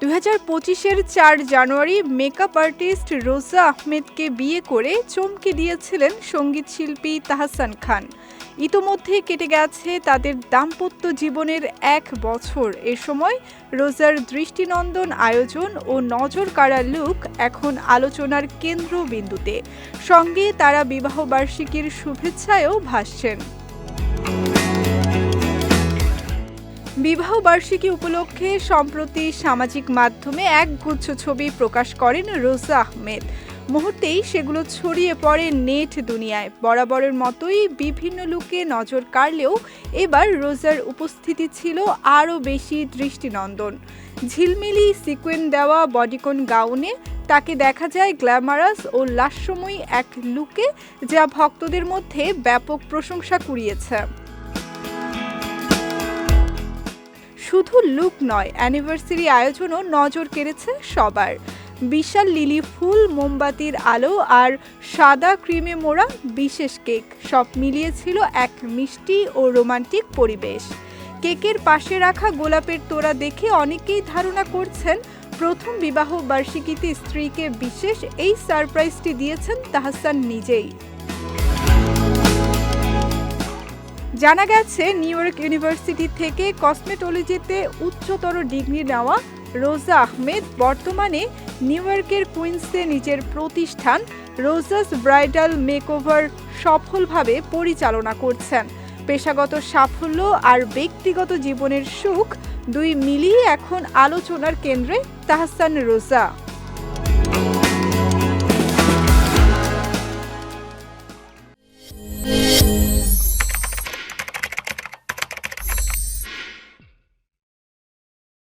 2025-এর 4 জানুয়ারি makeup artist রোজা আহমেদকে বিয়ে করে চমকে দিয়েছিলেন সঙ্গীতশিল্পী তাহসান খান। ইতোমধ্যে কেটে গেছে তাদের দাম্পত্য জীবনের 1 বছর। এ সময় রোজার দৃষ্টিনন্দন আয়োজন ও নজরকাড়া লুক এখন আলোচনার কেন্দ্রবিন্দুতে। সঙ্গে তারা বিবাহবার্ষিকীর শুভেচ্ছায়ও ভাসছেন। বিবাহবার্ষিকী উপলক্ষে সম্প্রতি সামাজিক মাধ্যমে একগুচ্ছ ছবি প্রকাশ করেন রোজা আহমেদ। মুহূর্তেই সেগুলো ছড়িয়ে পড়ে নেট দুনিয়ায়। বরাবরের মতোই বিভিন্ন লুকে নজর কাড়লেও এবার রোজার উপস্থিতি ছিল আরও বেশি দৃষ্টিনন্দন। ঝিলমিলি সিকোয়েন দেওয়া বডিকন গাউনে তাকে দেখা যায় গ্ল্যামারাস ও লাস্যময়ী এক লুকে, যা ভক্তদের মধ্যে ব্যাপক প্রশংসা কুড়িয়েছে। শুধু লুক নয়, অ্যানিভার্সারি আয়োজনও নজর কেড়েছে সবার। বিশাল লিলি ফুল, মোমবাতির আলো আর সাদা ক্রিমে মোড়া বিশেষ কেক, সব মিলিয়ে ছিল এক মিষ্টি ও রোমান্টিক পরিবেশ। কেকের পাশে রাখা গোলাপের তোড়া দেখে অনেকেই ধারণা করছেন প্রথম বিবাহ বার্ষিকীতে স্ত্রীকে বিশেষ এই সারপ্রাইজটি দিয়েছেন তাহসান নিজেই। জানা গেছে, নিউ ইয়র্ক ইউনিভার্সিটি থেকে কসমেটোলজিতে উচ্চতর ডিগ্রি নেওয়া রোজা আহমেদ বর্তমানে নিউ ইয়র্কের কুইন্সে নিজের প্রতিষ্ঠান রোজাস ব্রাইডাল মেকওভার সফলভাবে পরিচালনা করছেন। পেশাগত সাফল্য আর ব্যক্তিগত জীবনের সুখ দুই মিলিয়ে এখন আলোচনার কেন্দ্রে তাহসান রোজা।